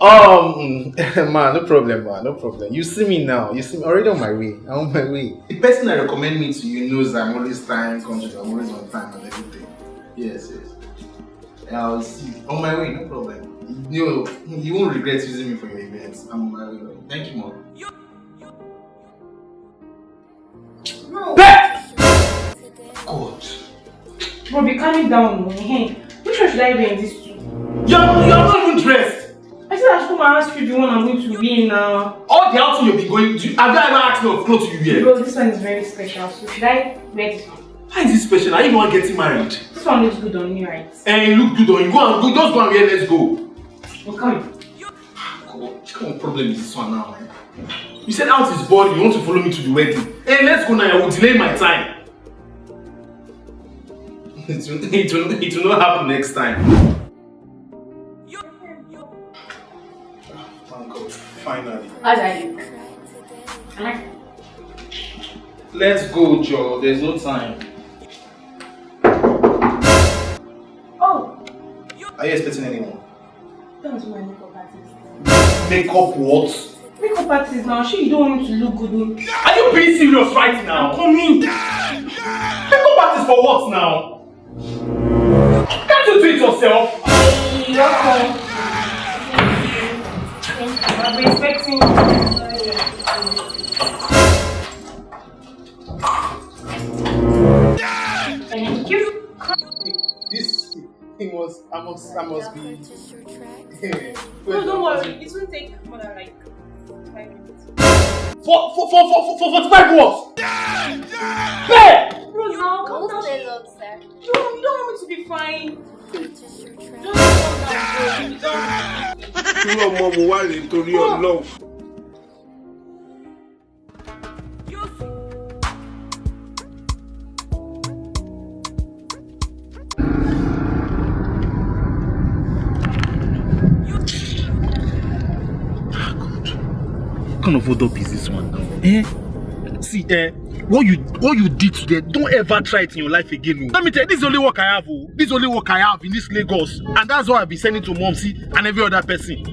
Man, no problem, man, no problem. You see me now. You see me already on my way. I'm on my way. The person that recommend me to you knows I'm always conscious. I'm always on time and everything. Yes. I'll see. On my way, no problem. You won't regret using me for your events. I'm on my way. Thank you, Mom. No. God. Bro, be calming down. Hey, which one should I wear in this suit? You're not even dressed. I said I should come and ask you the one I'm going to wear now. All the outing you'll be going to. Have you ever asked me of clothes you wear? Bro, this one is very special. So should I wear this one? Why is this special? Are you the one getting married? This one looks good on you, right? And look good on you. Go and go. Just go and wear. Let's go. Well, come. God, what kind of problem is this one now, man? You said out is boring. You want to follow me to the wedding. Hey, let's go now. I will delay my time. It will not happen next time. Thank God. Finally. How's that look? Let's go, Joe. There's no time. Oh! Are you expecting anyone? That was my makeup artist. Makeup what? Makeup artist now. She don't want to look good. Are you being serious right now? I'm coming. Makeup artist for what now? Can't you do it yourself? Hey, welcome. I've been expecting you. Thank you. This thing was. I must be. No, don't worry. It won't take more than like 5 minutes. For 5 what? There! Bro, now calm down. You don't want me to be fine. Just calm down, bro. What kind of hold up is this one now? See, what you did today, don't ever try it in your life again. Let me tell you, this is the only work I have. This is the only work I have in this Lagos. And that's why I'll be sending to Mom, see, and every other person.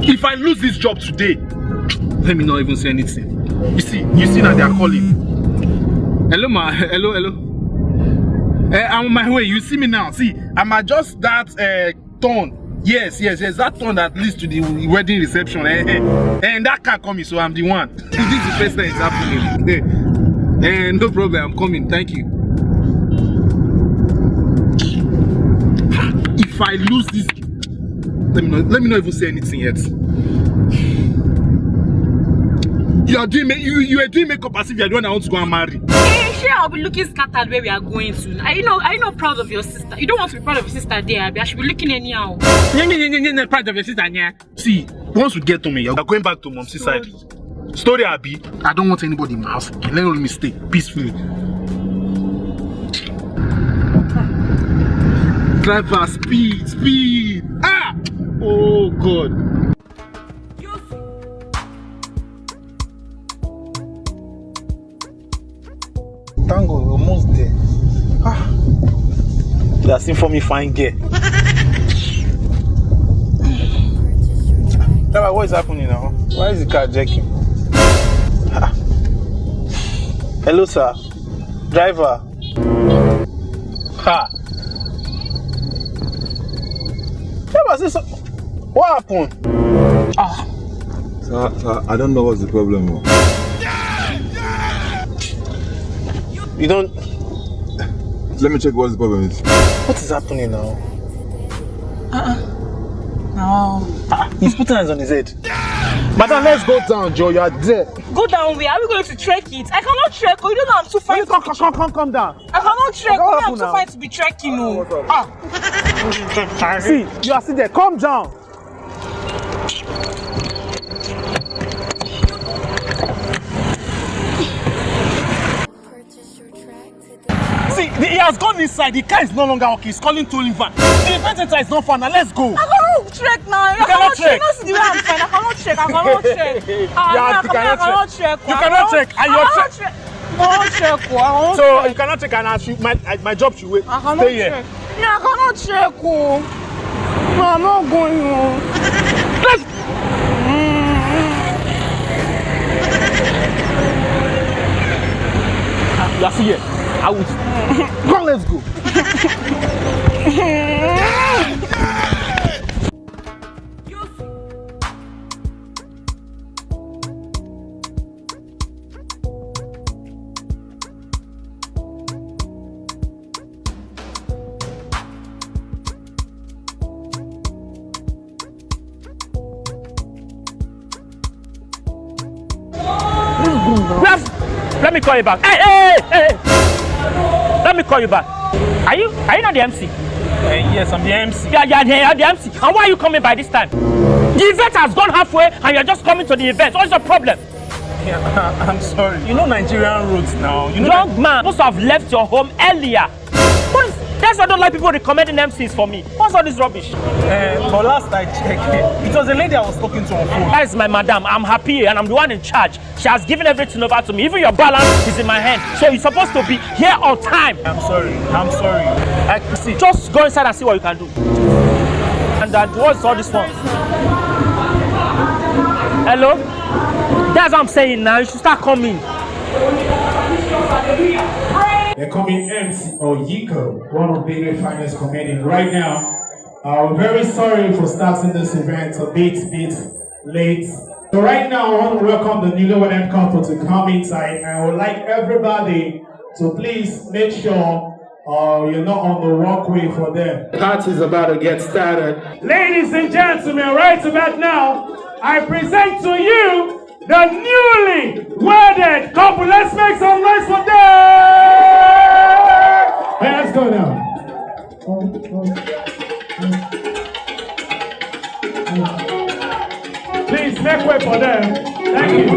If I lose this job today, let me not even say anything. You see that they are calling. Hello, ma. Hello. I'm on my way. You see me now. See, I'm at just that turn. Yes, that one that leads to the wedding reception. And that car coming, so I'm the one. This is the first time it's happening. No problem, I'm coming. Thank you. If I lose this, let me not even say anything yet. You are doing makeup as if you are the one I want to go and marry. Hey, sure, I'll be looking scattered where we are going to. Are you not proud of your sister? You don't want to be proud of your sister there, Abby. I should be looking anyhow. Proud of your sister, yeah. See, once we get to me, you're going back to Mom's side. Story, Abby. I don't want anybody in my house again. Let me stay peacefully. Driver, speed. Ah! Oh God. Thank God, we're almost there. You are seeing for me fine girl. What is happening now? Why is the car jacking? Hello, sir. Driver. What happened? Sir, I don't know what's the problem. You don't... Let me check what the problem is. What is happening now? No. He's putting hands on his head. Madam, let's go down, Joe. You are there. Go down where? Are we going to trek it? I cannot trek. You don't know I'm too fine. Come down. I cannot trek. I'm too fine to be trekking. See, you are sitting there. Calm down. See, he has gone inside. The car is no longer okay. He's calling tolling van. The event center is not fun. Now let's go. I cannot trek now. You cannot trek. You know, see the way I'm fine. I cannot trek. I cannot trek. You cannot trek. So you cannot trek, and my job should wait. Stay here. I cannot trek. No, I'm not going home. You are here. I will. Come, let's go. Let me call you back. Hey! Let me call you back. Are you not the MC? Yes, I'm the MC. Yeah, you're the MC. And why are you coming by this time? The event has gone halfway and you're just coming to the event. What's the problem? Yeah, I'm sorry. You know Nigerian roads now. You know Young man, you must have left your home earlier. That's why I don't like people recommending MCs for me. What's all this rubbish? But last I checked, it was a lady I was talking to on phone. That is my madam. I'm happy and I'm the one in charge. She has given everything over to me. Even your balance is in my hand. So you're supposed to be here on time. I'm sorry. See. Just go inside and see what you can do. And what's all this for? Hello? That's what I'm saying now. You should start coming. They call me MC Oyiko, one of Benin's finest comedians. Right now, we're very sorry for starting this event a bit late. So right now, I want to welcome the newlywed couple to come inside, and I would like everybody to please make sure you're not on the walkway for them. The party is about to get started. Ladies and gentlemen, right about now, I present to you the newly wedded couple. Let's make some noise for them! Hey, let's go now. Please make way for them. Thank you.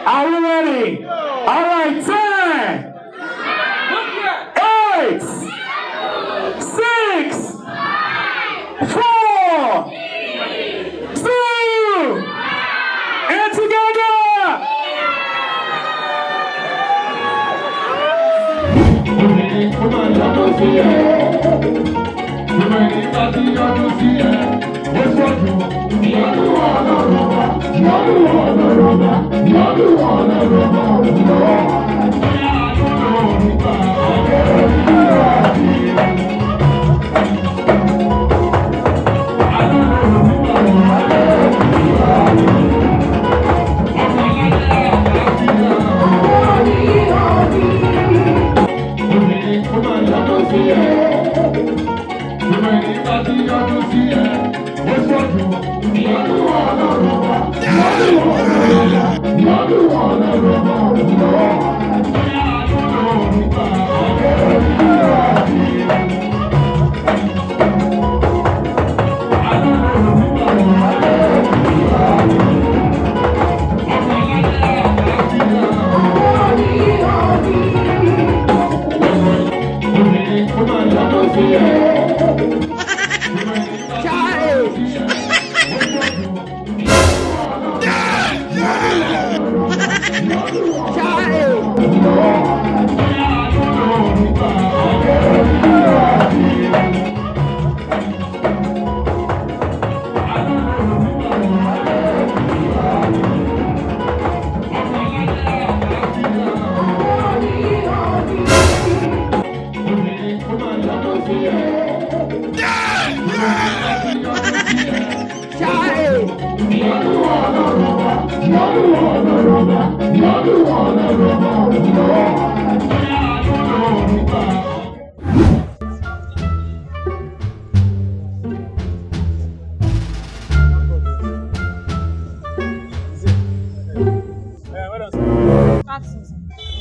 Are you ready? All right, 10, 8, 6, 4, 2, and together.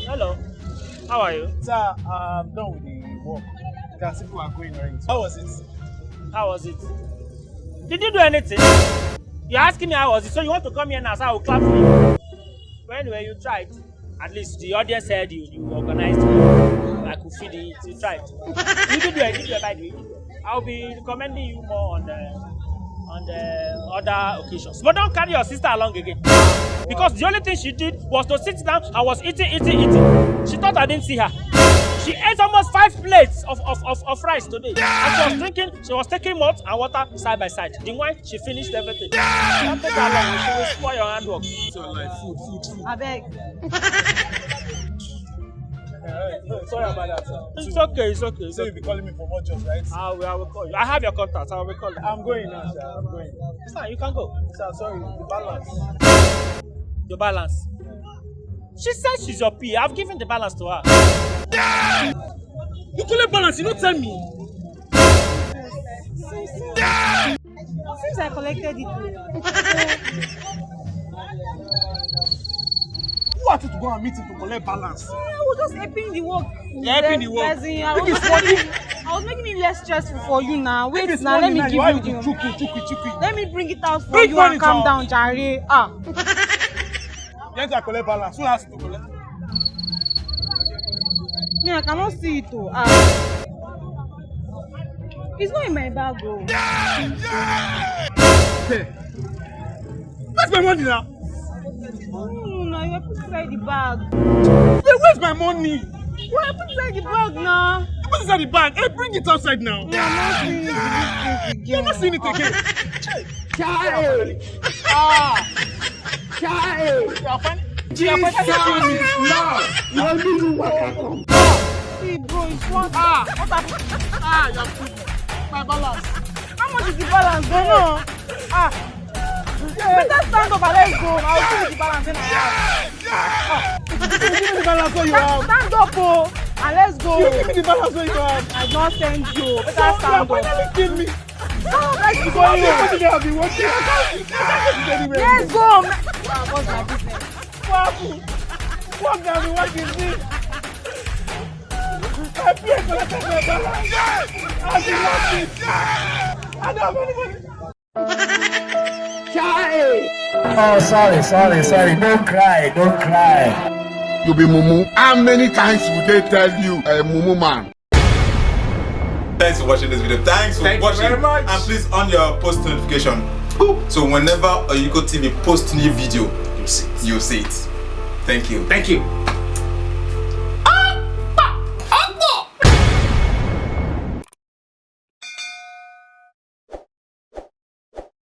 Hello. How are you? Sir, I'm done with the work. There are people are going already. How was it? How was it? Did you do anything? You're asking me how was it, so you want to come here now so I will clap for you. But anyway, you tried. At least the audience heard you. You organized it. I could feed it. You try it. You do it by the way. I'll be recommending you more on the other occasions. But don't carry your sister along again. Because the only thing she did was to sit down and was eating. She thought I didn't see her. She ate almost 5 plates of rice today. And she was taking malt and water side by side. The wine, she finished everything. Don't take her long, she will spoil your handwork. So like food. I beg. Sorry about that, sir. It's okay. So you'll be calling me for more jobs, right? I will call you. I have your contact. I will call you. I'm going now, sir. I'm going. Sir, you can go. Sir, sorry, the balance. Your balance. She said she's your PA. I've given the balance to her. You collect balance, you don't tell me. Since I collected it. Who asked you to go and meet him to collect balance? I was just helping the work. Helping the work? I was making it less stressful for you now. Wait now, let me give you the... Chuki. Let me bring it out for you and calm down, Jare. Yes, I collect balance. Who asked you to collect? Me, I cannot see it though. It's not in my bag though. Hey, where's my money now? No, you have put inside the bag. Hey, where's my money? You have put inside the bag now. What's inside the bag? Hey, bring it outside now. You're not seeing it again. You're not seeing it again. See, bro, it's what? What happened? My balance. How much is the balance? Don't know. Better stand up and let's go. I'll give you the balance in my house. Give me the balance so you have. Stand up, and let's go. You give me the balance so you have. I don't send you. Better stand up. Finally kill me. Let's go. I've been watching. Let's go. What's my business? What now? What is this? I pay collected my balance. I did not it. I don't have any money. Oh, sorry. Don't cry. You be mumu. How many times would they tell you a mumu man? Thanks for watching this video. Thank you very much. And please on your post notification. So whenever OyikoTv posts new video, you see it. Thank you.